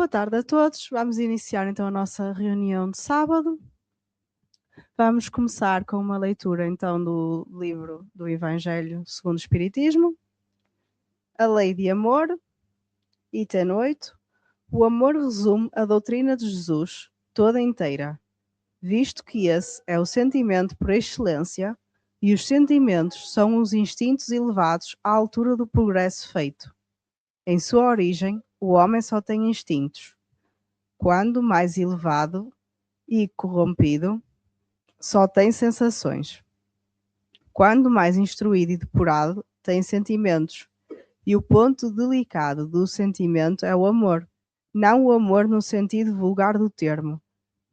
Boa tarde a todos. Vamos iniciar então a nossa reunião de sábado. Vamos começar com uma leitura então do livro do Evangelho segundo o Espiritismo, a Lei de Amor, item 8. O amor resume a doutrina de Jesus toda inteira, visto que esse é o sentimento por excelência e os sentimentos são os instintos elevados à altura do progresso feito. Em sua origem, o homem só tem instintos. Quando mais elevado e corrompido, só tem sensações. Quando mais instruído e depurado, tem sentimentos. E o ponto delicado do sentimento é o amor. Não o amor no sentido vulgar do termo,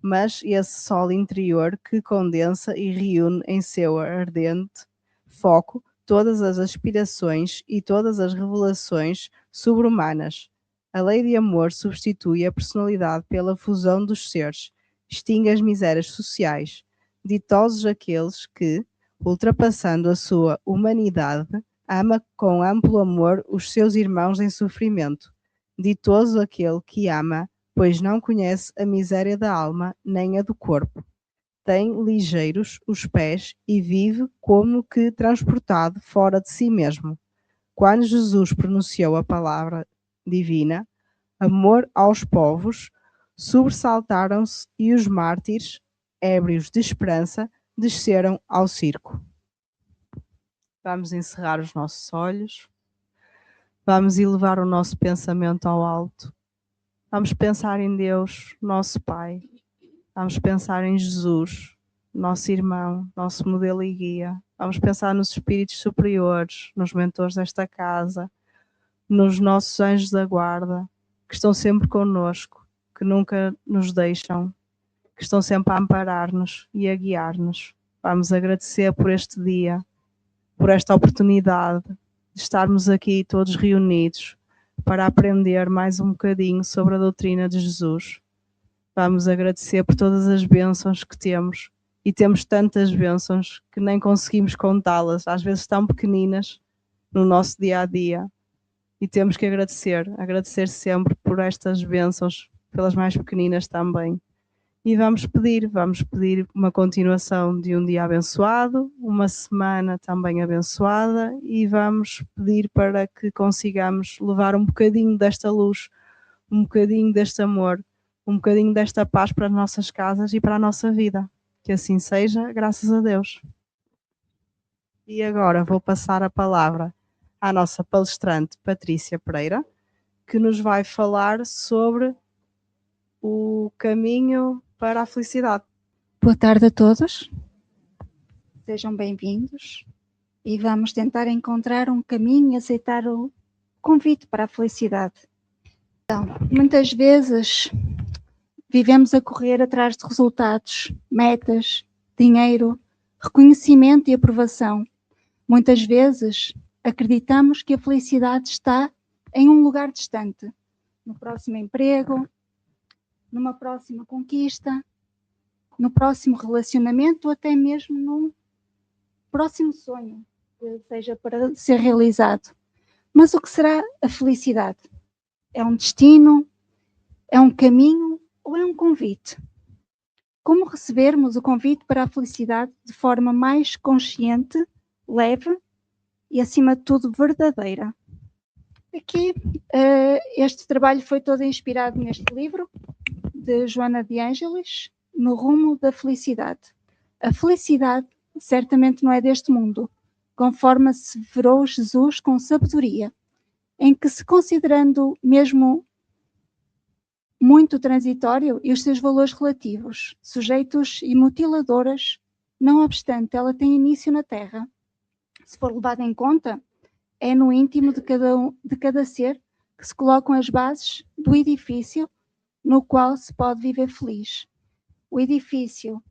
mas esse sol interior que condensa e reúne em seu ardente foco todas as aspirações e todas as revelações sobre-humanas. A lei de amor substitui a personalidade pela fusão dos seres, extingue as misérias sociais. Ditosos aqueles que, ultrapassando a sua humanidade, ama com amplo amor os seus irmãos em sofrimento. Ditoso aquele que ama, pois não conhece a miséria da alma nem a do corpo. Tem ligeiros os pés e vive como que transportado fora de si mesmo. Quando Jesus pronunciou a palavra divina, amor aos povos, sobressaltaram-se e os mártires, ébrios de esperança, desceram ao circo. Vamos encerrar os nossos olhos. Vamos elevar o nosso pensamento ao alto. Vamos pensar em Deus, nosso Pai. Vamos pensar em Jesus, nosso irmão, nosso modelo e guia. Vamos pensar nos espíritos superiores, nos mentores desta casa, nos nossos anjos da guarda, que estão sempre connosco, que nunca nos deixam, que estão sempre a amparar-nos e a guiar-nos. Vamos agradecer por este dia, por esta oportunidade de estarmos aqui todos reunidos para aprender mais um bocadinho sobre a doutrina de Jesus. Vamos agradecer por todas as bênçãos que temos, e temos tantas bênçãos que nem conseguimos contá-las, às vezes tão pequeninas no nosso dia-a-dia, e temos que agradecer sempre por estas bênçãos, pelas mais pequeninas também. E vamos pedir uma continuação de um dia abençoado, uma semana também abençoada, e vamos pedir para que consigamos levar um bocadinho desta luz, um bocadinho deste amor, um bocadinho desta paz para as nossas casas e para a nossa vida. Que assim seja, graças a Deus. E agora vou passar a palavra à nossa palestrante Patrícia Pereira, que nos vai falar sobre o caminho para a felicidade. Boa tarde a todos, sejam bem-vindos e vamos tentar encontrar um caminho e aceitar o convite para a felicidade. Então, muitas vezes vivemos a correr atrás de resultados, metas, dinheiro, reconhecimento e aprovação. Muitas vezes acreditamos que a felicidade está em um lugar distante, no próximo emprego, numa próxima conquista, no próximo relacionamento ou até mesmo num próximo sonho que seja para ser realizado. Mas o que será a felicidade? É um destino? É um caminho? Ou é um convite? Como recebermos o convite para a felicidade de forma mais consciente, leve e, acima de tudo, verdadeira? Aqui, este trabalho foi todo inspirado neste livro de Joana de Ângeles, No Rumo da Felicidade. A felicidade certamente não é deste mundo, conforme asseverou Jesus com sabedoria, em que, se considerando mesmo muito transitório e os seus valores relativos, sujeitos e mutiladoras, não obstante, ela tem início na Terra. Se for levada em conta, é no íntimo de cada ser que se colocam as bases do edifício no qual se pode viver feliz. O edifício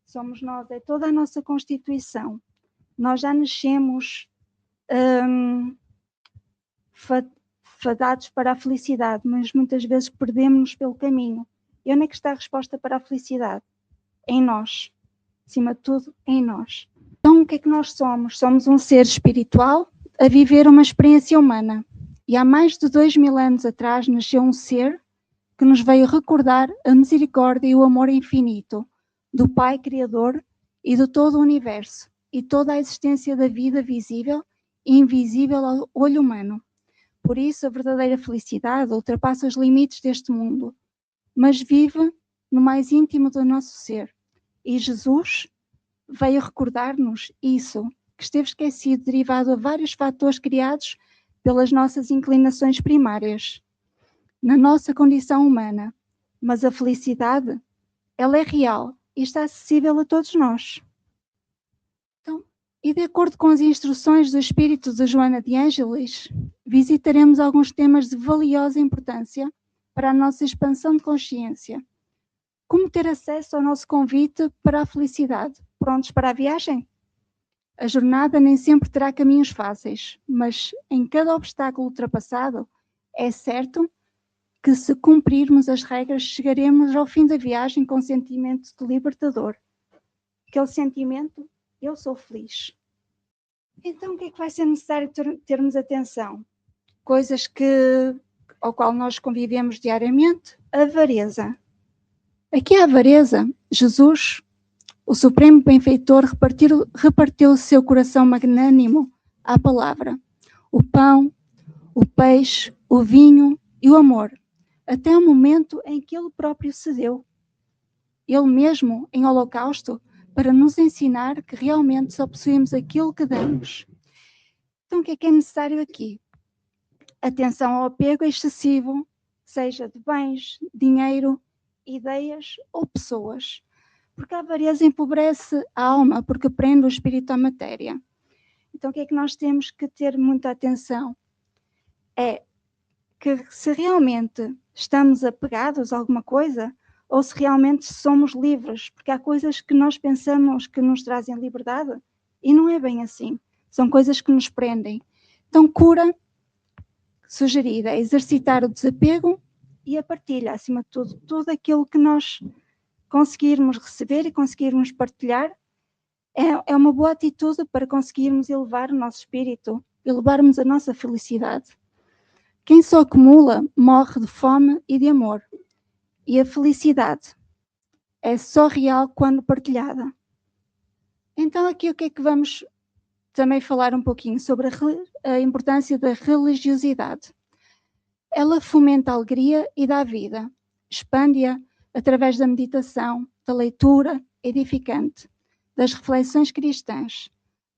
somos nós, é toda a nossa constituição. Nós já nascemos fadados para a felicidade, mas muitas vezes perdemos-nos pelo caminho. E onde é que está a resposta para a felicidade? Em nós. Acima de tudo, em nós. Então, o que é que nós somos? Somos um ser espiritual a viver uma experiência humana. E há mais de 2000 anos atrás nasceu um ser que nos veio recordar a misericórdia e o amor infinito do Pai Criador e de todo o universo e toda a existência da vida visível e invisível ao olho humano. Por isso, a verdadeira felicidade ultrapassa os limites deste mundo, mas vive no mais íntimo do nosso ser. E Jesus veio recordar-nos isso, que esteve esquecido, derivado a vários fatores criados pelas nossas inclinações primárias, na nossa condição humana. Mas a felicidade, ela é real e está acessível a todos nós. Então, e de acordo com as instruções do Espírito de Joana de Ângelis, visitaremos alguns temas de valiosa importância para a nossa expansão de consciência. Como ter acesso ao nosso convite para a felicidade? Prontos para a viagem? A jornada nem sempre terá caminhos fáceis, mas em cada obstáculo ultrapassado, é certo que se cumprirmos as regras, chegaremos ao fim da viagem com um sentimento de libertador. Aquele sentimento, eu sou feliz. Então, o que é que vai ser necessário termos atenção? Coisas ao qual nós convivemos diariamente. A avareza. Aqui a avareza, Jesus, o Supremo Benfeitor, repartiu o seu coração magnânimo à palavra, o pão, o peixe, o vinho e o amor, até o momento em que ele próprio cedeu. Ele mesmo, em holocausto, para nos ensinar que realmente só possuímos aquilo que damos. Então, o que é necessário aqui? Atenção ao apego excessivo, seja de bens, dinheiro, ideias ou pessoas. Porque a avareza empobrece a alma, porque prende o espírito à matéria. Então, o que é que nós temos que ter muita atenção? É que se realmente estamos apegados a alguma coisa, ou se realmente somos livres, porque há coisas que nós pensamos que nos trazem liberdade e não é bem assim. São coisas que nos prendem. Então, cura sugerida é exercitar o desapego e a partilha, acima de tudo. Tudo aquilo que nós conseguirmos receber e conseguirmos partilhar é uma boa atitude para conseguirmos elevar o nosso espírito, elevarmos a nossa felicidade. Quem só acumula morre de fome e de amor. E a felicidade é só real quando partilhada. Então aqui o que é que vamos também falar um pouquinho sobre a importância da religiosidade. Ela fomenta a alegria e dá vida, expande-a através da meditação, da leitura edificante, das reflexões cristãs,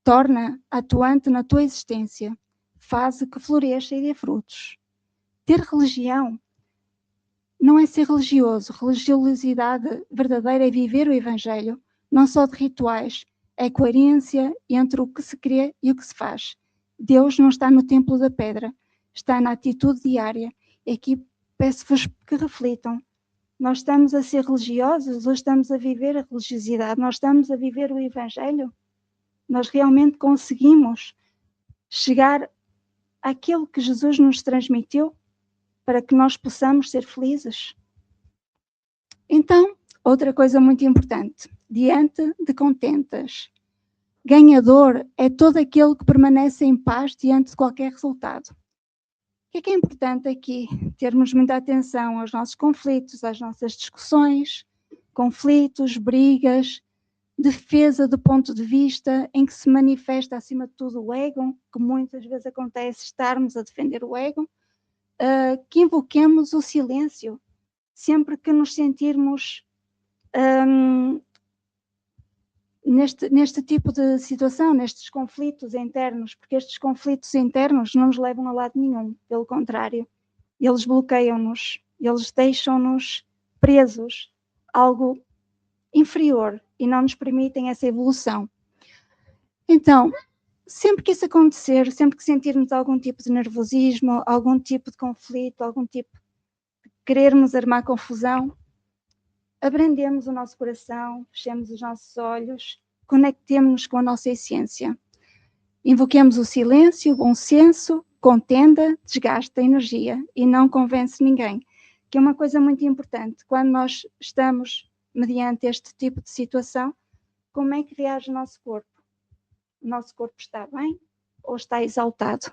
torna atuante na tua existência, faz que floresça e dê frutos. Ter religião não é ser religioso. Religiosidade verdadeira é viver o Evangelho, não só de rituais, é coerência entre o que se crê e o que se faz. Deus não está no templo da pedra, está na atitude diária. E aqui peço-vos que reflitam. Nós estamos a ser religiosos ou estamos a viver a religiosidade? Nós estamos a viver o Evangelho? Nós realmente conseguimos chegar àquilo que Jesus nos transmitiu para que nós possamos ser felizes? Então, outra coisa muito importante, diante de contentas. Ganhador é todo aquele que permanece em paz diante de qualquer resultado. O que é importante aqui? Termos muita atenção aos nossos conflitos, às nossas discussões, conflitos, brigas, defesa do ponto de vista em que se manifesta acima de tudo o ego, que muitas vezes acontece estarmos a defender o ego, que invoquemos o silêncio, sempre que nos sentirmos neste tipo de situação, nestes conflitos internos, porque estes conflitos internos não nos levam a lado nenhum, pelo contrário, eles bloqueiam-nos, eles deixam-nos presos a algo inferior e não nos permitem essa evolução. Então, sempre que isso acontecer, sempre que sentirmos algum tipo de nervosismo, algum tipo de conflito, algum tipo de querermos armar confusão, abrandemos o nosso coração, fechemos os nossos olhos, conectemos-nos com a nossa essência. Invoquemos o silêncio, o bom senso, contenda, desgasta a energia e não convence ninguém, que é uma coisa muito importante. Quando nós estamos mediante este tipo de situação, como é que reage o nosso corpo? O nosso corpo está bem ou está exaltado?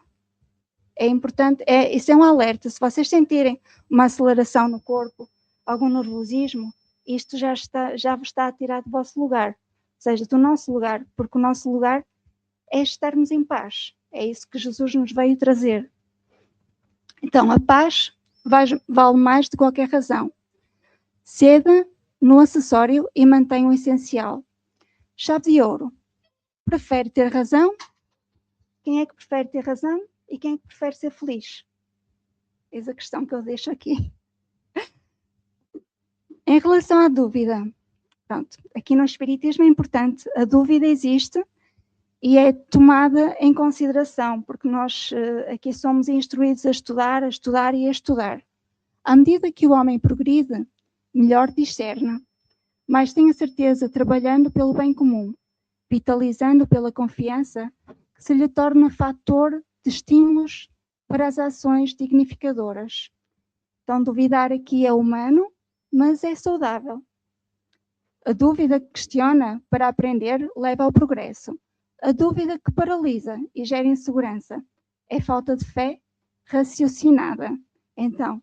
É importante, isso é um alerta. Se vocês sentirem uma aceleração no corpo, algum nervosismo, isto já vos está a tirar do vosso lugar, ou seja, do nosso lugar, porque o nosso lugar é estarmos em paz. É isso que Jesus nos veio trazer. Então, a paz vale mais de qualquer razão. Ceda no acessório e mantenha o essencial. Chave de ouro. Prefere ter razão? Quem é que prefere ter razão e quem é que prefere ser feliz? Eis a questão que eu deixo aqui. Em relação à dúvida, pronto, aqui no Espiritismo é importante, a dúvida existe e é tomada em consideração, porque nós aqui somos instruídos a estudar e a estudar. À medida que o homem progride, melhor discerne, mas tenha certeza trabalhando pelo bem comum, vitalizando pela confiança, que se lhe torna fator de estímulos para as ações dignificadoras. Então, duvidar aqui é humano, mas é saudável. A dúvida que questiona para aprender leva ao progresso. A dúvida que paralisa e gera insegurança é falta de fé raciocinada. Então,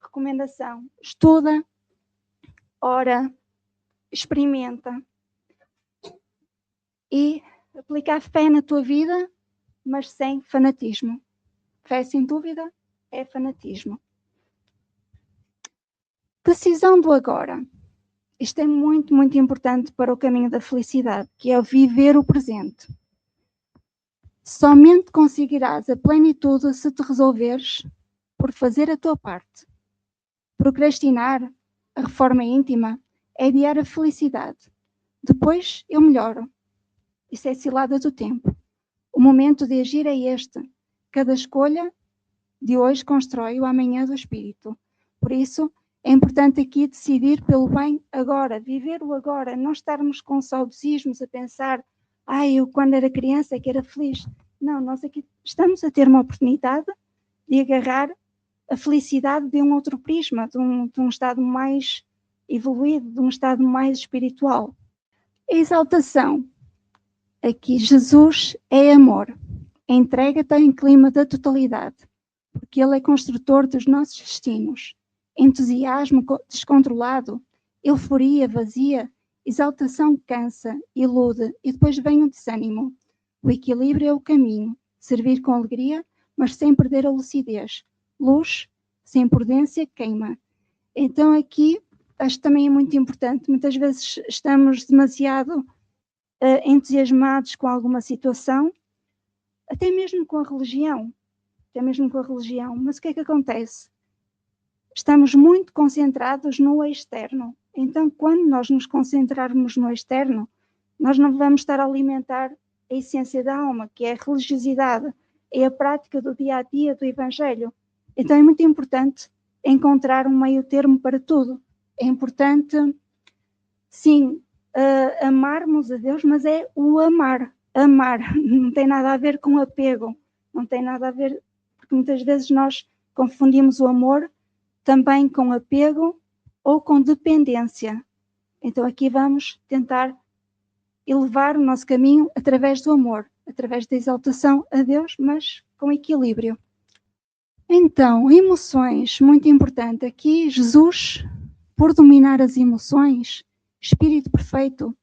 recomendação: estuda, ora, experimenta e aplica a fé na tua vida, mas sem fanatismo. Fé sem dúvida é fanatismo. Decisão do agora. Isto é muito, muito importante para o caminho da felicidade, que é viver o presente. Somente conseguirás a plenitude se te resolveres por fazer a tua parte. Procrastinar, a reforma íntima, é adiar a felicidade. Depois eu melhoro. Isso é cilada do tempo. O momento de agir é este. Cada escolha de hoje constrói o amanhã do espírito. Por isso, é importante aqui decidir pelo bem agora, viver o agora, não estarmos com saudosismos a pensar, eu quando era criança é que era feliz. Não, nós aqui estamos a ter uma oportunidade de agarrar a felicidade de um outro prisma, de um estado mais evoluído, de um estado mais espiritual. A exaltação. Aqui, Jesus é amor. Entrega-te em clima da totalidade, porque Ele é construtor dos nossos destinos. Entusiasmo descontrolado, euforia vazia, exaltação cansa, ilude e depois vem o desânimo. O equilíbrio é o caminho, servir com alegria, mas sem perder a lucidez. Luz, sem prudência, queima. Então aqui, acho que também é muito importante, muitas vezes estamos demasiado entusiasmados com alguma situação, até mesmo com a religião, mas o que é que acontece? Estamos muito concentrados no externo. Então, quando nós nos concentrarmos no externo, nós não vamos estar a alimentar a essência da alma, que é a religiosidade, é a prática do dia a dia do Evangelho. Então, é muito importante encontrar um meio termo para tudo. É importante, sim, amarmos a Deus, mas é o amar. Amar não tem nada a ver com apego, não tem nada a ver, porque muitas vezes nós confundimos o amor também com apego ou com dependência. Então aqui vamos tentar elevar o nosso caminho através do amor, através da exaltação a Deus, mas com equilíbrio. Então, emoções, muito importante. Aqui Jesus, por dominar as emoções, Espírito perfeito,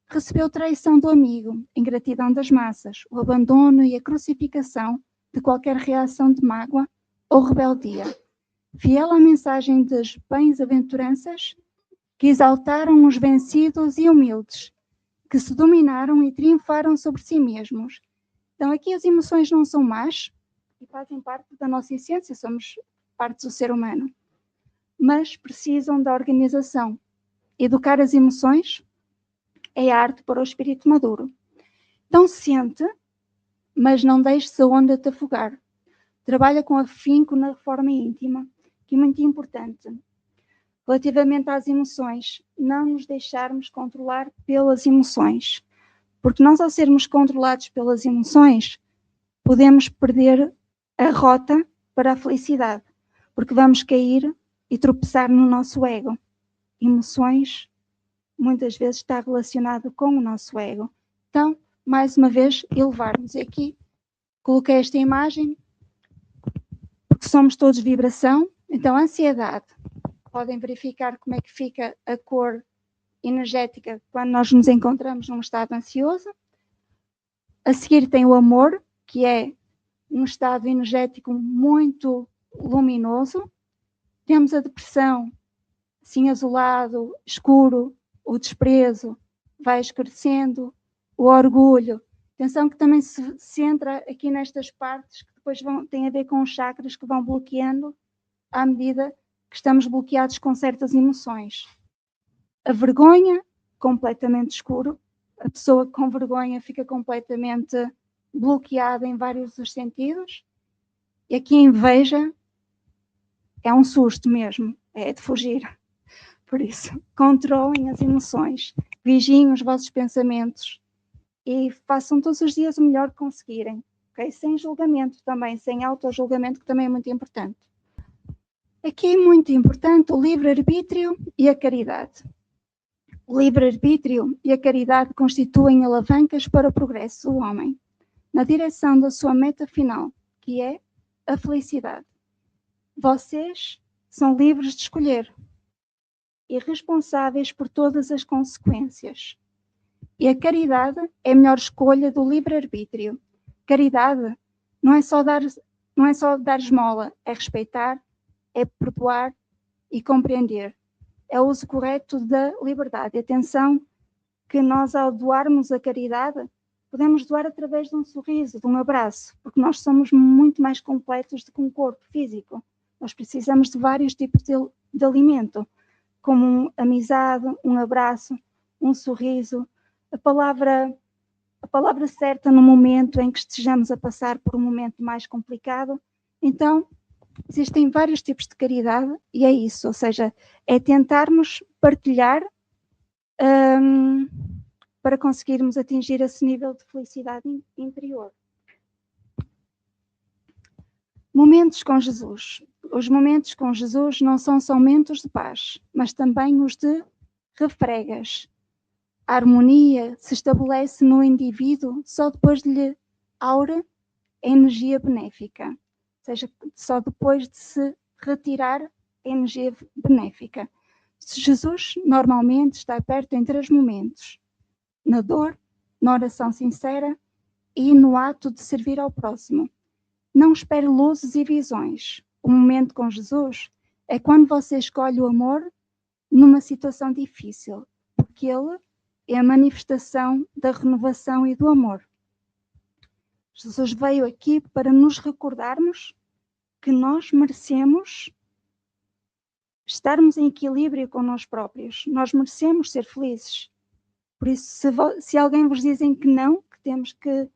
recebeu traição do amigo, ingratidão das massas, o abandono e a crucificação de qualquer reação de mágoa ou rebeldia. Fiel à mensagem das bem-aventuranças, que exaltaram os vencidos e humildes, que se dominaram e triunfaram sobre si mesmos. Então aqui as emoções não são más e fazem parte da nossa essência, somos parte do ser humano, mas precisam da organização. Educar as emoções é arte para o espírito maduro. Então sente, mas não deixe a onda te afogar. Trabalha com afinco na reforma íntima, que é muito importante. Relativamente às emoções, não nos deixarmos controlar pelas emoções. Porque nós, ao sermos controlados pelas emoções, podemos perder a rota para a felicidade. Porque vamos cair e tropeçar no nosso ego. Emoções, muitas vezes, está relacionado com o nosso ego. Então, mais uma vez, elevarmos. Aqui, coloquei esta imagem somos todos vibração. Então, a ansiedade, podem verificar como é que fica a cor energética quando nós nos encontramos num estado ansioso. A seguir tem o amor, que é um estado energético muito luminoso. Temos a depressão, assim azulado, escuro, o desprezo, vai escurecendo, o orgulho. Atenção que também se centra aqui nestas partes que depois têm a ver com os chakras que vão bloqueando à medida que estamos bloqueados com certas emoções. A vergonha, completamente escuro. A pessoa com vergonha fica completamente bloqueada em vários dos sentidos. E aqui a inveja é um susto mesmo, é de fugir. Por isso, controlem as emoções, vigiem os vossos pensamentos e façam todos os dias o melhor que conseguirem, okay? Sem julgamento também, sem autojulgamento, que também é muito importante. Aqui é muito importante o livre-arbítrio e a caridade. O livre-arbítrio e a caridade constituem alavancas para o progresso do homem, na direção da sua meta final, que é a felicidade. Vocês são livres de escolher e responsáveis por todas as consequências. E a caridade é a melhor escolha do livre-arbítrio. Caridade não é só dar esmola, é respeitar, é perdoar e compreender. É o uso correto da liberdade. E atenção que nós, ao doarmos a caridade, podemos doar através de um sorriso, de um abraço, porque nós somos muito mais completos do que um corpo físico. Nós precisamos de vários tipos de alimento, como amizade, um abraço, um sorriso, a palavra certa no momento em que estejamos a passar por um momento mais complicado. Então, existem vários tipos de caridade e é isso, ou seja, é tentarmos partilhar para conseguirmos atingir esse nível de felicidade interior. Momentos com Jesus. Os momentos com Jesus não são só momentos de paz, mas também os de refregas. A harmonia se estabelece no indivíduo só depois de lhe aura a energia benéfica, ou seja, só depois de se retirar a energia benéfica. Jesus normalmente está perto em 3 momentos: na dor, na oração sincera e no ato de servir ao próximo. Não espere luzes e visões. O momento com Jesus é quando você escolhe o amor numa situação difícil, porque ele é a manifestação da renovação e do amor. Jesus veio aqui para nos recordarmos que nós merecemos estarmos em equilíbrio com nós próprios. Nós merecemos ser felizes. Por isso, se alguém vos dizem que não, que temos que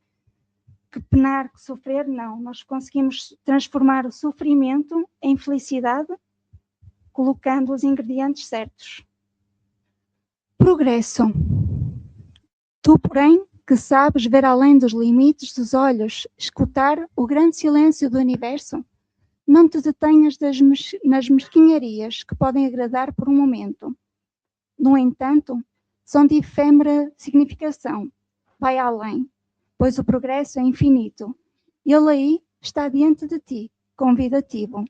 penar, que sofrer, não. Nós conseguimos transformar o sofrimento em felicidade, colocando os ingredientes certos. Progresso. Tu, porém, que sabes ver além dos limites dos olhos, escutar o grande silêncio do universo, não te detenhas nas mesquinharias que podem agradar por um momento. No entanto, são de efêmera significação. Vai além, pois o progresso é infinito. Ele aí está diante de ti, convidativo.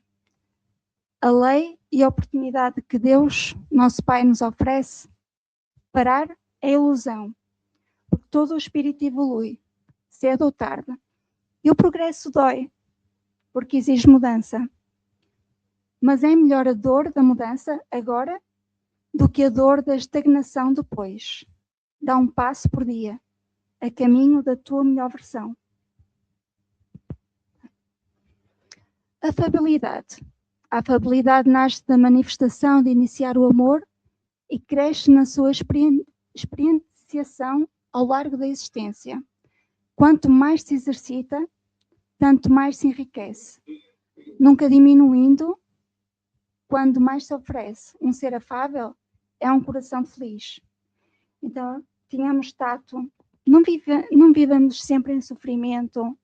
A lei e a oportunidade que Deus, nosso Pai, nos oferece, parar é ilusão, porque todo o espírito evolui, cedo ou tarde. E o progresso dói, porque exige mudança. Mas é melhor a dor da mudança agora do que a dor da estagnação depois. Dá um passo por dia, a caminho da tua melhor versão. Afabilidade. A afabilidade nasce da manifestação de iniciar o amor e cresce na sua experienciação ao largo da existência. Quanto mais se exercita, tanto mais se enriquece, nunca diminuindo. Quando mais se oferece um ser afável, é um coração feliz. Então, tenhamos tato, não vivamos sempre em sofrimento.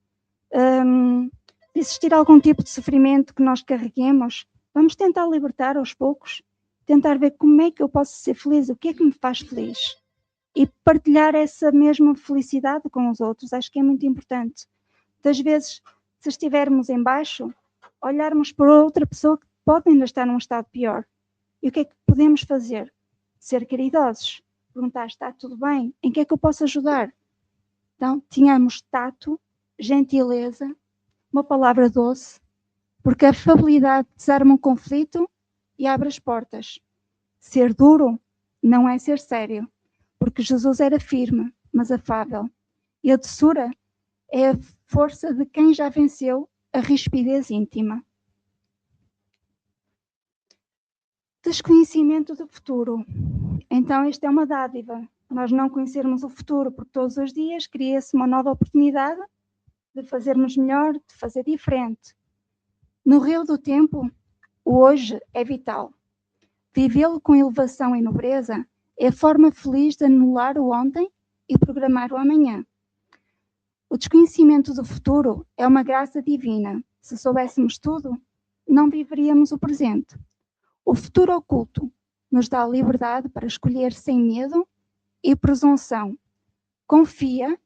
Se existir algum tipo de sofrimento que nós carreguemos, vamos tentar libertar aos poucos, tentar ver como é que eu posso ser feliz, o que é que me faz feliz. E partilhar essa mesma felicidade com os outros, acho que é muito importante. Muitas vezes, se estivermos em baixo, olharmos para outra pessoa que pode ainda estar num estado pior. E o que é que podemos fazer? Ser caridosos. Perguntar, está tudo bem? Em que é que eu posso ajudar? Então, tínhamos tato, gentileza, uma palavra doce, porque a afabilidade desarma um conflito e abre as portas. Ser duro não é ser sério, porque Jesus era firme, mas afável. E a doçura é a força de quem já venceu a rispidez íntima. Desconhecimento do futuro. Então, esta é uma dádiva. Nós não conhecermos o futuro, porque todos os dias cria-se uma nova oportunidade de fazermos melhor, de fazer diferente. No rio do tempo, o hoje é vital. Vivê-lo com elevação e nobreza é a forma feliz de anular o ontem e programar o amanhã. O desconhecimento do futuro é uma graça divina. Se soubéssemos tudo, não viveríamos o presente. O futuro oculto nos dá a liberdade para escolher sem medo e presunção. Confia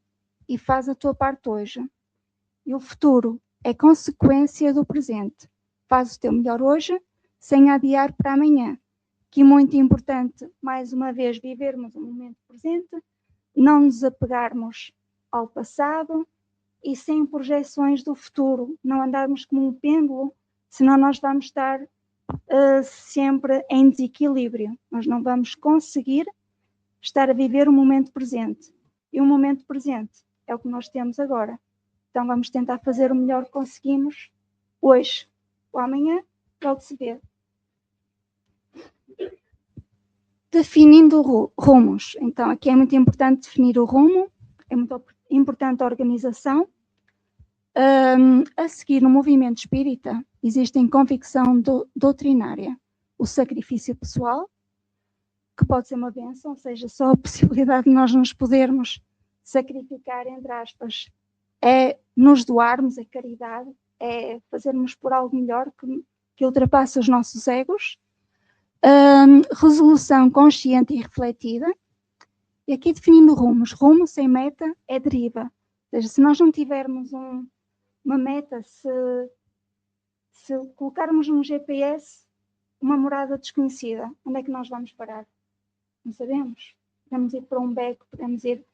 e faz a tua parte hoje. E o futuro é consequência do presente. Faz o teu melhor hoje, sem adiar para amanhã. Que é muito importante, mais uma vez, vivermos o momento presente, não nos apegarmos ao passado e sem projeções do futuro, não andarmos como um pêndulo, senão nós vamos estar sempre em desequilíbrio. Nós não vamos conseguir estar a viver o momento presente. E o momento presente é o que nós temos agora. Então vamos tentar fazer o melhor que conseguimos hoje. O amanhã, logo se vê. Definindo rumos. Então aqui é muito importante definir o rumo, é muito importante a organização. A seguir, no movimento espírita, existe convicção doutrinária, o sacrifício pessoal, que pode ser uma bênção, ou seja, só a possibilidade de nós nos podermos sacrificar, entre aspas, é nos doarmos, é caridade, é fazermos por algo melhor que ultrapasse os nossos egos. Resolução consciente e refletida. E aqui definindo rumos. Rumo sem meta é deriva. Ou seja, se nós não tivermos uma meta, se colocarmos um GPS, uma morada desconhecida, onde é que nós vamos parar? Não sabemos. Podemos ir para um beco, podemos ir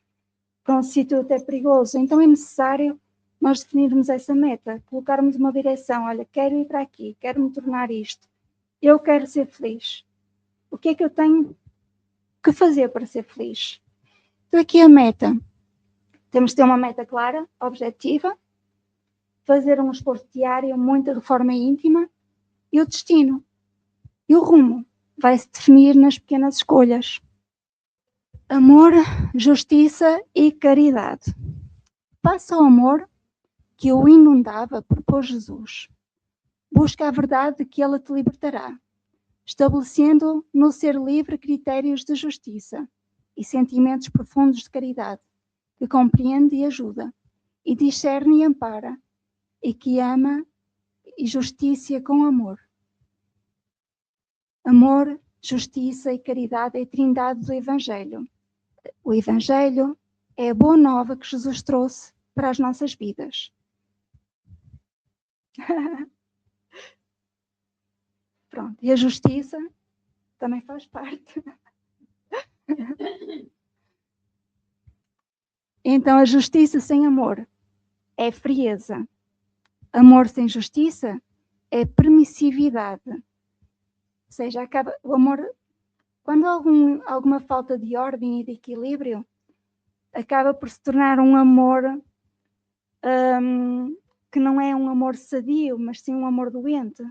para um sítio até perigoso. Então é necessário nós definirmos essa meta, colocarmos uma direção. Olha, quero ir para aqui, quero me tornar isto. Eu quero ser feliz. O que é que eu tenho que fazer para ser feliz? Então aqui a meta. Temos que ter uma meta clara, objetiva, fazer um esforço diário, muita reforma íntima, e o destino. E o rumo vai se definir nas pequenas escolhas. Amor, justiça e caridade. Faça o amor que o inundava por Jesus. Busca a verdade que ela te libertará, estabelecendo no ser livre critérios de justiça e sentimentos profundos de caridade, que compreende e ajuda, e discerne e ampara, e que ama e justiça com amor. Amor, justiça e caridade é a trindade do Evangelho. O Evangelho é a boa nova que Jesus trouxe para as nossas vidas. Pronto, e a justiça também faz parte. Então, a justiça sem amor é frieza. Amor sem justiça é permissividade. Ou seja, o amor, quando há alguma falta de ordem e de equilíbrio, acaba por se tornar um amor que não é um amor sadio, mas sim um amor doente.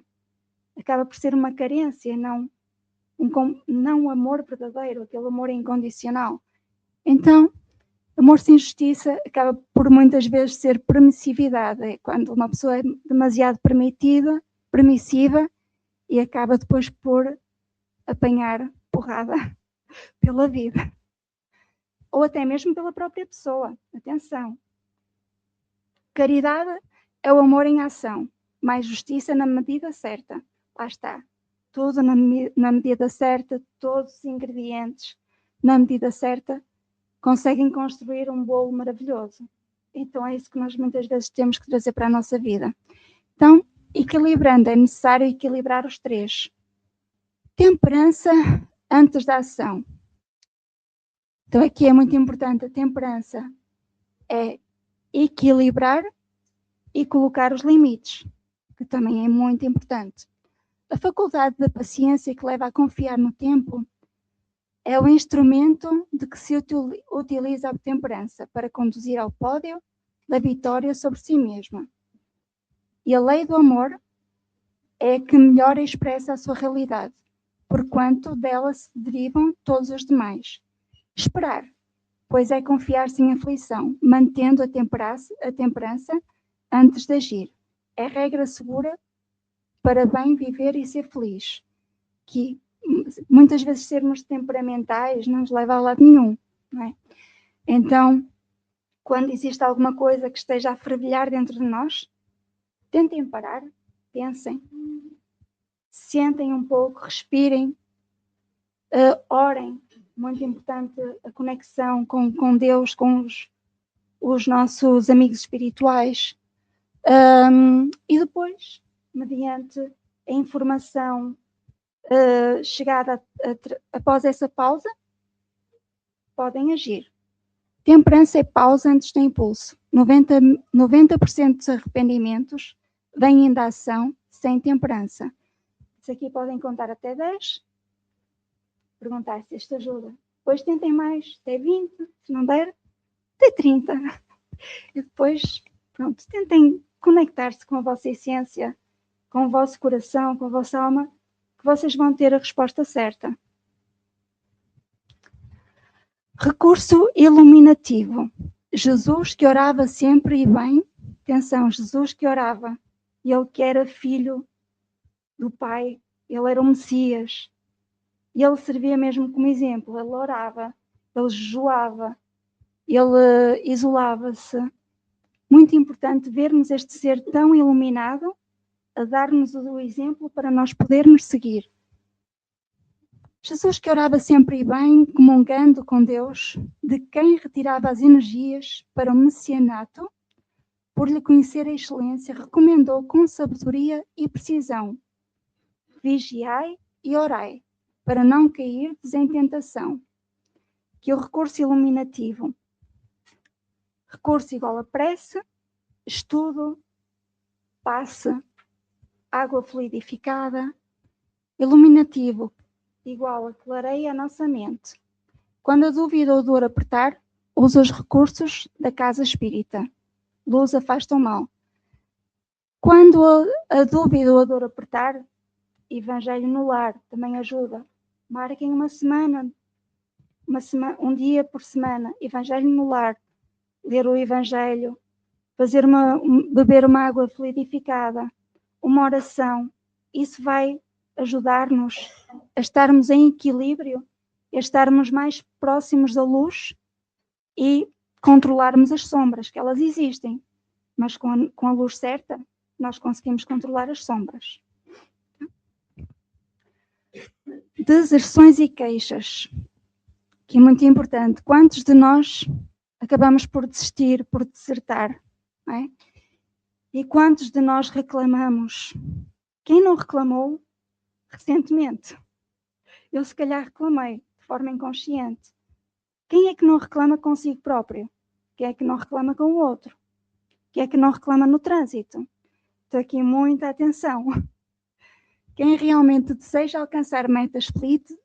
Acaba por ser uma carência, não um amor verdadeiro, aquele amor incondicional. Então, amor sem justiça acaba por muitas vezes ser permissividade. É quando uma pessoa é demasiado permissiva e acaba depois por apanhar porrada pela vida. Ou até mesmo pela própria pessoa. Atenção. Caridade é o amor em ação, mais justiça na medida certa. Lá está. Tudo na medida certa, todos os ingredientes na medida certa conseguem construir um bolo maravilhoso. Então é isso que nós muitas vezes temos que trazer para a nossa vida. Então, equilibrando, é necessário equilibrar os três. Temperança antes da ação. Então aqui é muito importante, a temperança é equilibrar e colocar os limites, que também é muito importante. A faculdade da paciência que leva a confiar no tempo é o instrumento de que se utiliza a temperança para conduzir ao pódio da vitória sobre si mesma. E a lei do amor é a que melhor expressa a sua realidade, porquanto dela se derivam todos os demais. Esperar, pois é confiar sem aflição, mantendo a temperança antes de agir. É regra segura para bem viver e ser feliz, que muitas vezes sermos temperamentais não nos leva a lado nenhum, não é? Então, quando existe alguma coisa que esteja a fervilhar dentro de nós, tentem parar, pensem, sentem um pouco, respirem, orem. Muito importante a conexão com Deus, com os nossos amigos espirituais. E depois, mediante a informação chegada após essa pausa, podem agir. Temperança é pausa antes do impulso. 90% dos arrependimentos vêm da ação sem temperança. Se aqui podem contar até 10, perguntar se isto ajuda. Depois tentem mais, até 20, se não der, até 30. E depois, pronto, tentem conectar-se com a vossa essência, com o vosso coração, com a vossa alma, que vocês vão ter a resposta certa. Recurso iluminativo. Jesus que orava sempre e bem. Atenção, Jesus que orava. Ele que era filho do Pai. Ele era o Messias. E ele servia mesmo como exemplo. Ele orava, ele jejuava, ele isolava-se. Muito importante vermos este ser tão iluminado a dar-nos o exemplo para nós podermos seguir. Jesus que orava sempre e bem, comungando com Deus, de quem retirava as energias para o messianato, por lhe conhecer a excelência, recomendou com sabedoria e precisão: vigiai e orai, para não cairdes em tentação. Que o recurso iluminativo, recurso igual a prece, estudo, passe, água fluidificada, iluminativo igual a clareia a nossa mente. Quando a dúvida ou a dor apertar, usa os recursos da casa espírita. Luz afasta o mal. Quando a dúvida ou a dor apertar, Evangelho no lar também ajuda. Marquem uma semana, um dia por semana, Evangelho no lar, ler o Evangelho, beber uma água fluidificada, uma oração. Isso vai ajudar-nos a estarmos em equilíbrio, a estarmos mais próximos da luz e controlarmos as sombras, que elas existem, mas com a luz certa nós conseguimos controlar as sombras. Deserções e queixas, que é muito importante. Quantos de nós acabamos por desistir, por desertar, não é? E quantos de nós reclamamos? Quem não reclamou recentemente? Eu se calhar reclamei de forma inconsciente. Quem é que não reclama consigo próprio? Quem é que não reclama com o outro? Quem é que não reclama no trânsito? Estou aqui muita atenção. Quem realmente deseja alcançar metas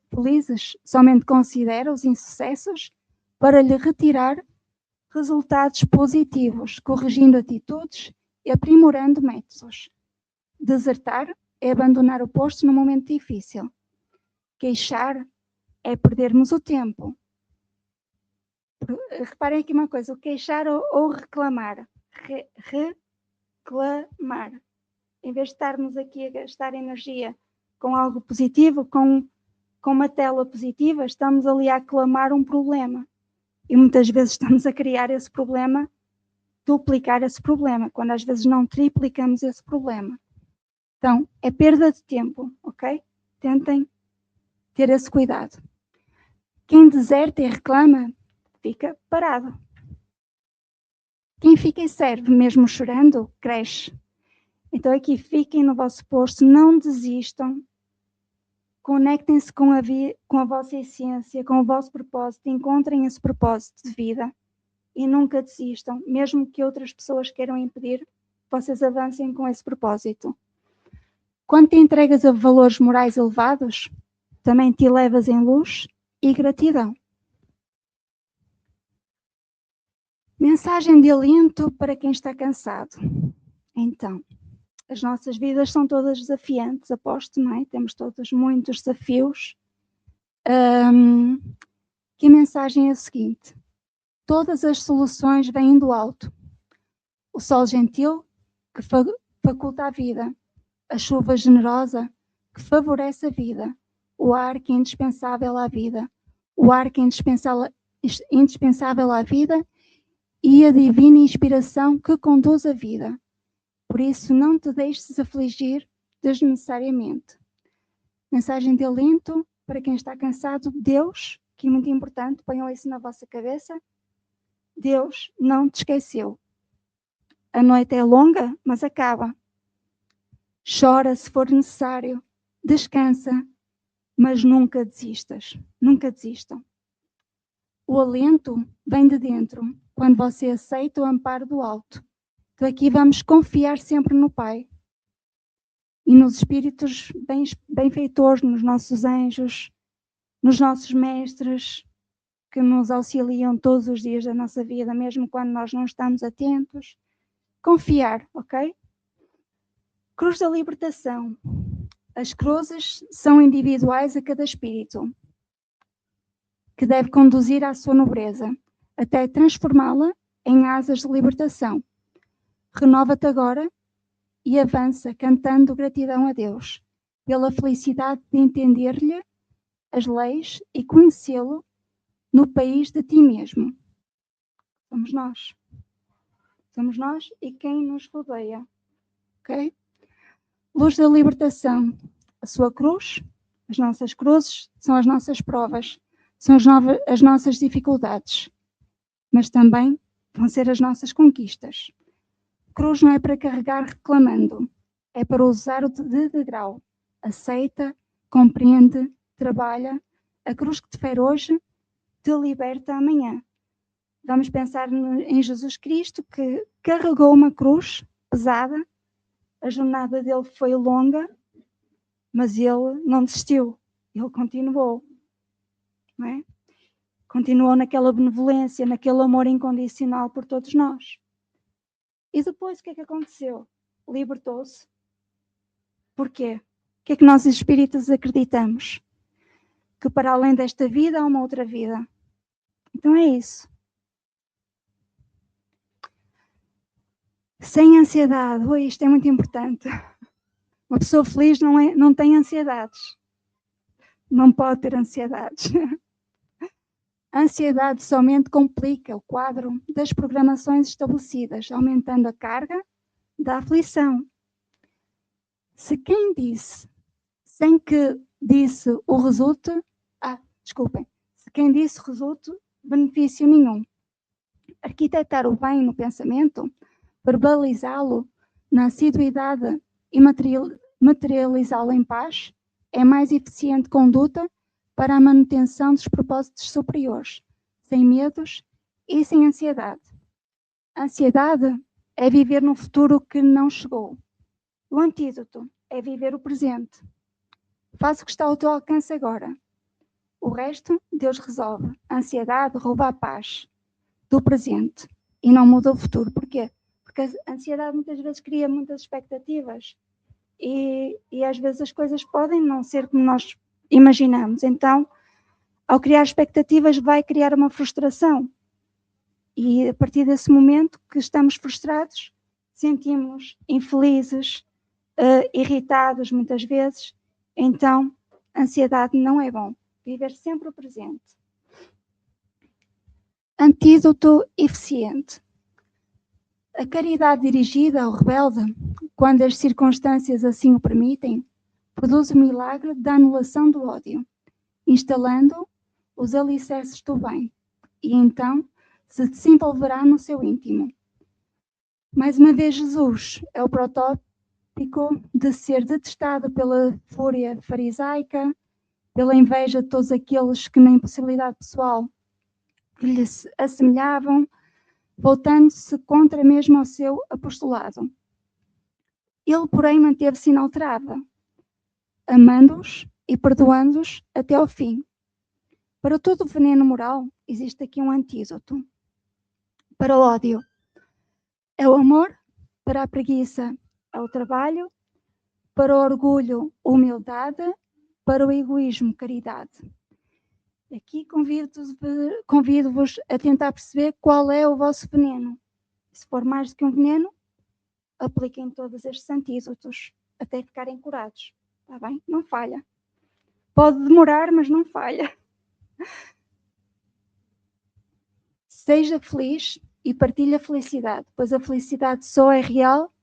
felizes somente considera os insucessos para lhe retirar resultados positivos, corrigindo atitudes e aprimorando métodos. Desertar é abandonar o posto no momento difícil. Queixar é perdermos o tempo. Reparem aqui uma coisa, o queixar ou reclamar. Reclamar. Em vez de estarmos aqui a gastar energia com algo positivo, com uma tela positiva, estamos ali a aclamar um problema. E muitas vezes estamos a criar esse problema, duplicar esse problema, quando às vezes não triplicamos esse problema. Então, é perda de tempo, ok? Tentem ter esse cuidado. Quem deserta e reclama, fica parado. Quem fica e serve, mesmo chorando, cresce. Então aqui fiquem no vosso posto, não desistam, conectem-se com a vossa essência, com o vosso propósito, encontrem esse propósito de vida e nunca desistam, mesmo que outras pessoas queiram impedir, vocês avancem com esse propósito. Quando te entregas a valores morais elevados, também te elevas em luz e gratidão. Mensagem de alento para quem está cansado. Então, as nossas vidas são todas desafiantes, aposto, não é? Temos todos muitos desafios. Que a mensagem é a seguinte: todas as soluções vêm do alto. O sol gentil, que faculta a vida. A chuva generosa, que favorece a vida. O ar que é indispensável à vida. O ar que é indispensável à vida e a divina inspiração que conduz a vida. Por isso, não te deixes afligir desnecessariamente. Mensagem de alento para quem está cansado. Deus, que é muito importante, ponham isso na vossa cabeça. Deus não te esqueceu. A noite é longa, mas acaba. Chora se for necessário. Descansa, mas nunca desistas. Nunca desistam. O alento vem de dentro, quando você aceita o amparo do alto. Então aqui vamos confiar sempre no Pai e nos espíritos benfeitores, nos nossos anjos, nos nossos mestres, que nos auxiliam todos os dias da nossa vida, mesmo quando nós não estamos atentos. Confiar, ok? Cruz da Libertação. As cruzes são individuais a cada espírito, que deve conduzir à sua nobreza, até transformá-la em asas de libertação. Renova-te agora e avança cantando gratidão a Deus pela felicidade de entender-lhe as leis e conhecê-lo no país de ti mesmo. Somos nós. Somos nós e quem nos rodeia. Ok? Luz da libertação. A sua cruz, as nossas cruzes, são as nossas provas, são as nossas dificuldades, mas também vão ser as nossas conquistas. Cruz não é para carregar reclamando, é para usar de degrau. Aceita, compreende, trabalha. A cruz que te fere hoje te liberta amanhã. Vamos pensar em Jesus Cristo, que carregou uma cruz pesada. A jornada dele foi longa, mas ele não desistiu. Ele continuou. Não é? Continuou naquela benevolência, naquele amor incondicional por todos nós. E depois o que é que aconteceu? Libertou-se. Porquê? O que é que nós espíritas acreditamos? Que para além desta vida há uma outra vida. Então é isso. Sem ansiedade. Oi, isto é muito importante. Uma pessoa feliz não tem ansiedades. Não pode ter ansiedades. A ansiedade somente complica o quadro das programações estabelecidas, aumentando a carga da aflição. Se quem disse, sem que disse o resulte, se quem disse resulte, benefício nenhum. Arquitetar o bem no pensamento, verbalizá-lo na assiduidade e materializá-lo em paz, é mais eficiente conduta para a manutenção dos propósitos superiores, sem medos e sem ansiedade. A ansiedade é viver no futuro que não chegou. O antídoto é viver o presente. Faz o que está ao teu alcance agora. O resto, Deus resolve. A ansiedade rouba a paz do presente e não muda o futuro. Porquê? Porque a ansiedade muitas vezes cria muitas expectativas e às vezes as coisas podem não ser como nós imaginamos. Então, ao criar expectativas, vai criar uma frustração. E a partir desse momento que estamos frustrados, sentimos infelizes, irritados muitas vezes. Então, a ansiedade não é bom. Viver sempre o presente. Antídoto eficiente. A caridade dirigida ao rebelde, quando as circunstâncias assim o permitem, produz o milagre da anulação do ódio, instalando os alicerces do bem, e então se desenvolverá no seu íntimo. Mais uma vez, Jesus é o ficou de ser detestado pela fúria farisaica, pela inveja de todos aqueles que na impossibilidade pessoal lhe se assemelhavam, voltando-se contra mesmo ao seu apostolado. Ele, porém, manteve-se inalterável, amando-os e perdoando-os até ao fim. Para todo o veneno moral, existe aqui um antídoto. Para o ódio, é o amor; para a preguiça, é o trabalho; para o orgulho, humildade; para o egoísmo, caridade. Aqui convido-vos a tentar perceber qual é o vosso veneno. Se for mais do que um veneno, apliquem todos estes antídotos até ficarem curados. Está bem? Não falha. Pode demorar, mas não falha. Seja feliz e partilhe a felicidade, pois a felicidade só é real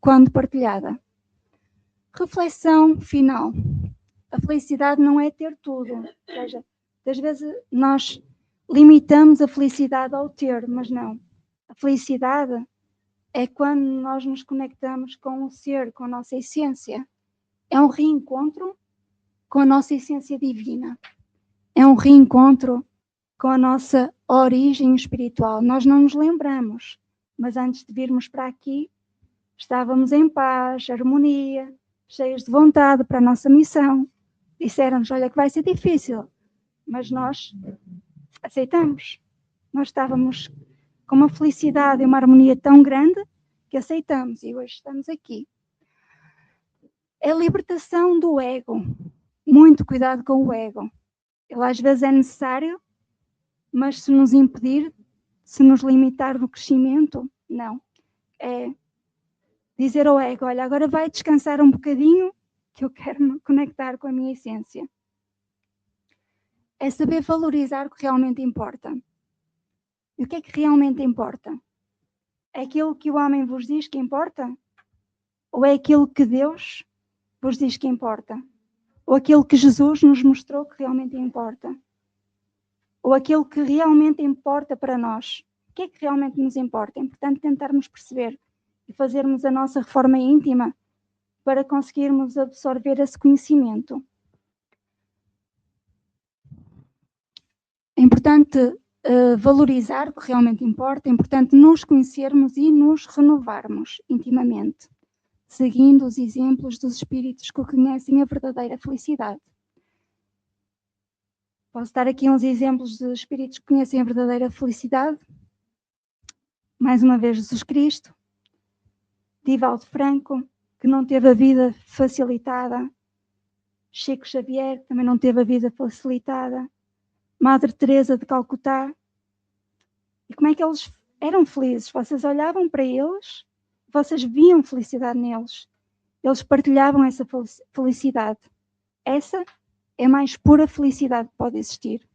quando partilhada. Reflexão final. A felicidade não é ter tudo. Ou seja, às vezes nós limitamos a felicidade ao ter, mas não. A felicidade é quando nós nos conectamos com o ser, com a nossa essência. É um reencontro com a nossa essência divina. É um reencontro com a nossa origem espiritual. Nós não nos lembramos, mas antes de virmos para aqui, estávamos em paz, harmonia, cheios de vontade para a nossa missão. Disseram-nos, olha que vai ser difícil, mas nós aceitamos. Nós estávamos com uma felicidade e uma harmonia tão grande que aceitamos e hoje estamos aqui. É a libertação do ego. Muito cuidado com o ego. Ele às vezes é necessário, mas se nos impedir, se nos limitar no crescimento, não. É dizer ao ego, olha, agora vai descansar um bocadinho que eu quero me conectar com a minha essência. É saber valorizar o que realmente importa. E o que é que realmente importa? É aquilo que o homem vos diz que importa? Ou é aquilo que Deus vos diz que importa? Ou aquilo que Jesus nos mostrou que realmente importa? Ou aquilo que realmente importa para nós? O que é que realmente nos importa? É importante tentarmos perceber e fazermos a nossa reforma íntima para conseguirmos absorver esse conhecimento. É importante valorizar o que realmente importa, é importante nos conhecermos e nos renovarmos intimamente, seguindo os exemplos dos espíritos que conhecem a verdadeira felicidade. Posso dar aqui uns exemplos de espíritos que conhecem a verdadeira felicidade. Mais uma vez, Jesus Cristo, Divaldo Franco, que não teve a vida facilitada, Chico Xavier, também não teve a vida facilitada, Madre Teresa de Calcutá. E como é que eles eram felizes? Vocês olhavam para eles, vocês viam felicidade neles. Eles partilhavam essa felicidade. Essa é a mais pura felicidade que pode existir.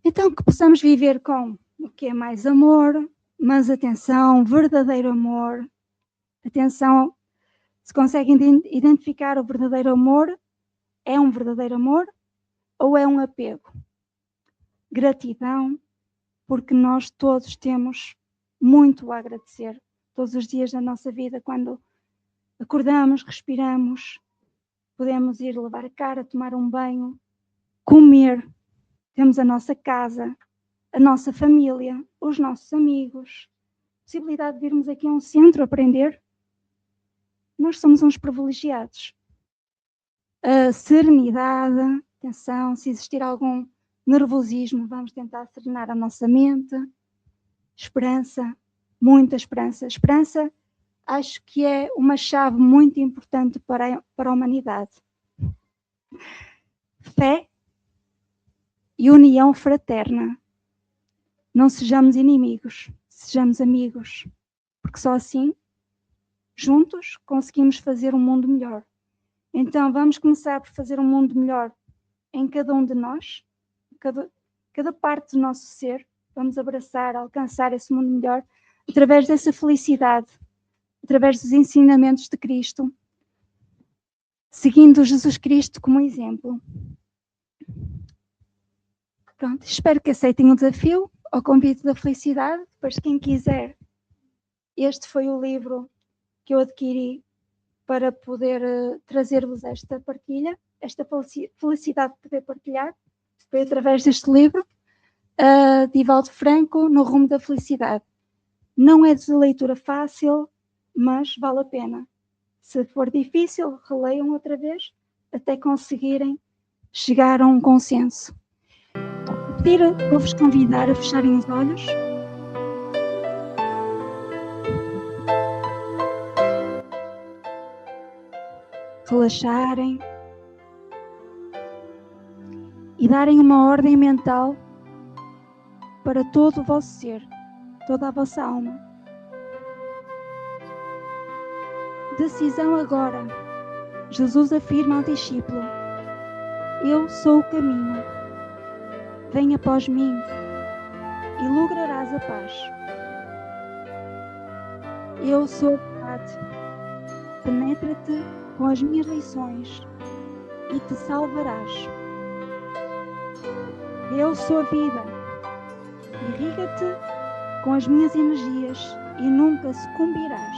Então, que possamos viver com o que é mais amor, mas atenção, verdadeiro amor. Atenção, se conseguem identificar o verdadeiro amor, é um verdadeiro amor ou é um apego? Gratidão, porque nós todos temos muito a agradecer todos os dias da nossa vida, quando acordamos, respiramos, podemos ir lavar a cara, tomar um banho, comer, temos a nossa casa, a nossa família, os nossos amigos, possibilidade de virmos aqui a um centro aprender. Nós somos uns privilegiados. A serenidade, atenção, se existir algum nervosismo, vamos tentar serenar a nossa mente. Esperança, muita esperança. Esperança, acho que é uma chave muito importante para a humanidade. Fé e união fraterna. Não sejamos inimigos, sejamos amigos, porque só assim, juntos, conseguimos fazer um mundo melhor. Então, vamos começar por fazer um mundo melhor em cada um de nós, cada parte do nosso ser. Vamos abraçar, alcançar esse mundo melhor através dessa felicidade, através dos ensinamentos de Cristo, seguindo Jesus Cristo como exemplo. Pronto, espero que aceitem o desafio, ao convite da felicidade. Depois, quem quiser este foi o livro que eu adquiri para poder trazer-vos esta partilha, esta felicidade de poder partilhar. Foi através deste livro, de Divaldo Franco, No Rumo da Felicidade. Não é de leitura fácil, mas vale a pena. Se for difícil, releiam outra vez até conseguirem chegar a um consenso. Vou-vos convidar a fecharem os olhos. Relaxarem e darem uma ordem mental para todo o vosso ser, toda a vossa alma. Decisão agora. Jesus afirma ao discípulo: eu sou o caminho. Vem após mim e lograrás a paz. Eu sou a verdade. Penetra-te com as minhas lições e te salvarás. Eu sou a vida. Irriga-te com as minhas energias e nunca sucumbirás.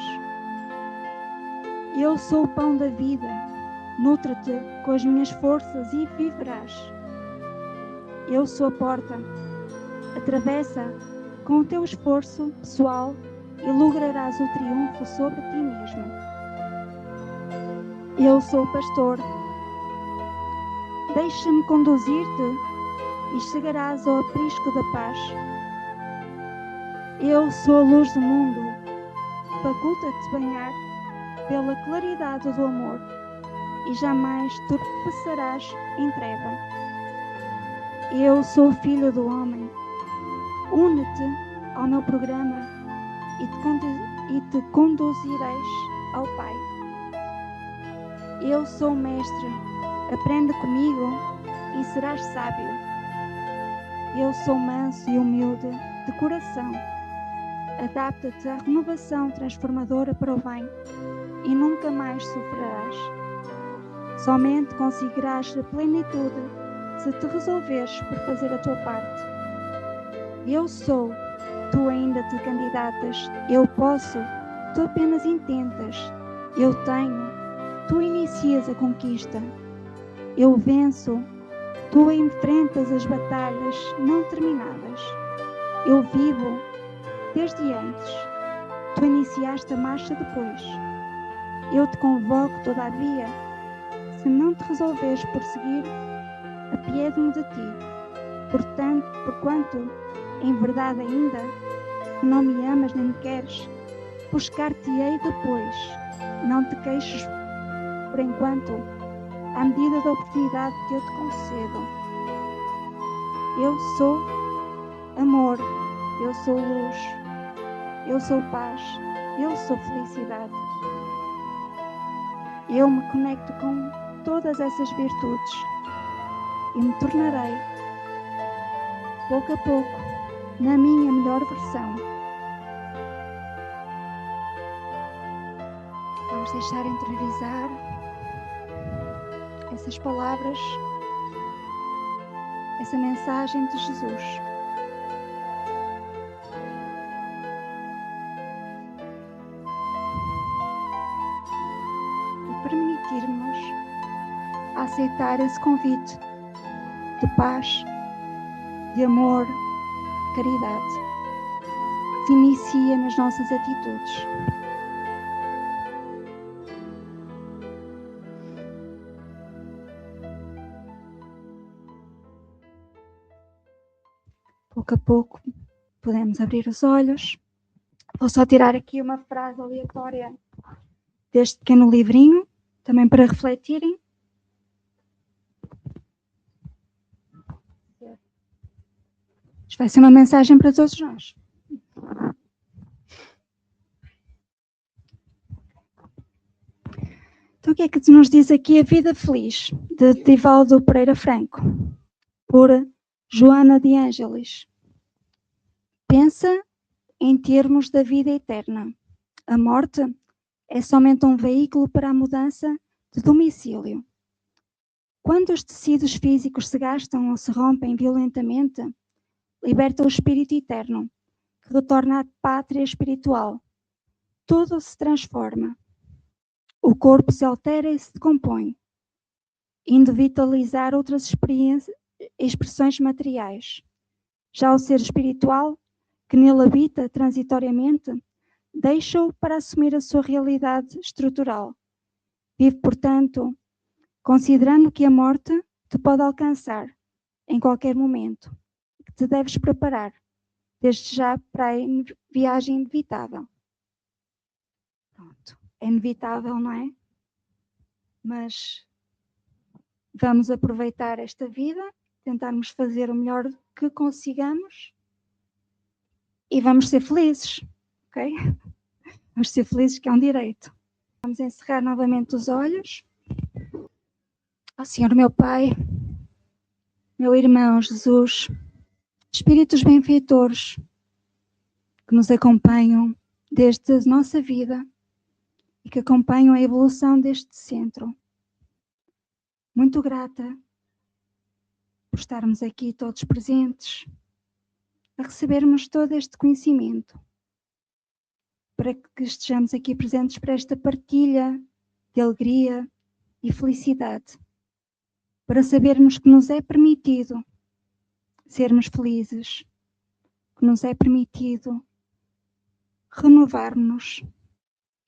Eu sou o pão da vida. Nutre-te com as minhas forças e viverás. Eu sou a porta. Atravessa com o teu esforço pessoal e lograrás o triunfo sobre ti mesmo. Eu sou o pastor. Deixa-me conduzir-te e chegarás ao aprisco da paz. Eu sou a luz do mundo. Faculta-te banhar pela claridade do amor e jamais tropeçarás em treva. Eu sou o Filho do Homem. Une-te ao meu programa e te conduzireis ao Pai. Eu sou o Mestre. Aprende comigo e serás sábio. Eu sou manso e humilde de coração. Adapta-te à renovação transformadora para o bem e nunca mais sofrerás. Somente conseguirás a plenitude se te resolveres por fazer a tua parte. Eu sou, tu ainda te candidatas. Eu posso, tu apenas intentas. Eu tenho, tu inicias a conquista. Eu venço, tu enfrentas as batalhas não terminadas. Eu vivo desde antes, tu iniciaste a marcha depois. Eu te convoco, todavia, se não te resolveres por seguir, apiede-me de ti. Portanto, porquanto, em verdade ainda, que não me amas nem me queres, buscar-te-ei depois. Não te queixes por enquanto, à medida da oportunidade que eu te concedo. Eu sou amor, eu sou luz, eu sou paz, eu sou felicidade. Eu me conecto com todas essas virtudes e me tornarei, pouco a pouco, na minha melhor versão. Vamos deixar interiorizar essas palavras, essa mensagem de Jesus. E permitirmos aceitar esse convite de paz, de amor, caridade, que se inicia nas nossas atitudes. Pouco a pouco podemos abrir os olhos. Vou só tirar aqui uma frase aleatória deste pequeno livrinho, também para refletirem. Isto vai ser uma mensagem para todos nós. Então, o que é que nos diz aqui A Vida Feliz, de Divaldo Pereira Franco, por Joana de Ângelis? Pensa em termos da vida eterna. A morte é somente um veículo para a mudança de domicílio. Quando os tecidos físicos se gastam ou se rompem violentamente, liberta o espírito eterno, que retorna à pátria espiritual. tudo se transforma. O corpo se altera e se decompõe, indo vitalizar outras expressões materiais. Já o ser espiritual, que nele habita transitoriamente, deixa-o para assumir a sua realidade estrutural. Vive, portanto, considerando que a morte te pode alcançar em qualquer momento, que te deves preparar, desde já, para a viagem inevitável. Pronto. É inevitável, não é? Mas vamos aproveitar esta vida, tentarmos fazer o melhor que consigamos e vamos ser felizes, ok? Vamos ser felizes, que é um direito. Vamos encerrar novamente os olhos. Ó Senhor, meu Pai, meu irmão Jesus, Espíritos benfeitores que nos acompanham desde a nossa vida e que acompanham a evolução deste centro. Muito grata por estarmos aqui todos presentes, a recebermos todo este conhecimento, para que estejamos aqui presentes para esta partilha de alegria e felicidade, para sabermos que nos é permitido sermos felizes, que nos é permitido renovar-nos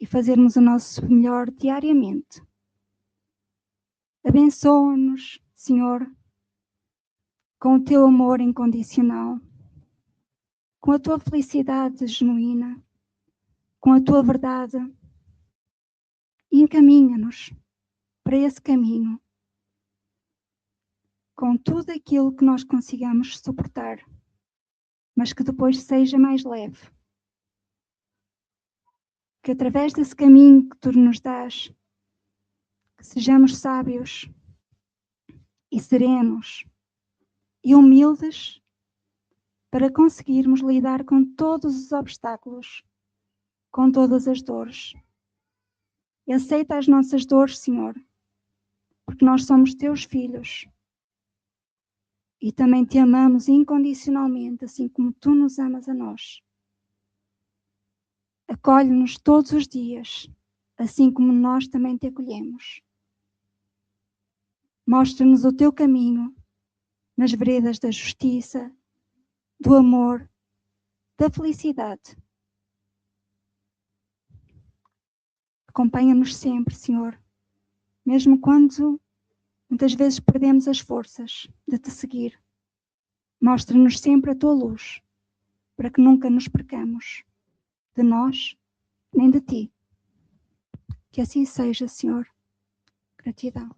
e fazermos o nosso melhor diariamente. Abençoa-nos, Senhor, com o teu amor incondicional, com a tua felicidade genuína, com a tua verdade, e encaminha-nos para esse caminho, com tudo aquilo que nós consigamos suportar, mas que depois seja mais leve. Que através desse caminho que tu nos dás, que sejamos sábios e serenos e humildes para conseguirmos lidar com todos os obstáculos, com todas as dores. E aceita as nossas dores, Senhor, porque nós somos teus filhos e também te amamos incondicionalmente, assim como tu nos amas a nós. Acolhe-nos todos os dias, assim como nós também te acolhemos. Mostra-nos o teu caminho nas veredas da justiça, do amor, da felicidade. Acompanha-nos sempre, Senhor, mesmo quando muitas vezes perdemos as forças de te seguir. Mostra-nos sempre a tua luz, para que nunca nos percamos de nós nem de ti. Que assim seja, Senhor. Gratidão.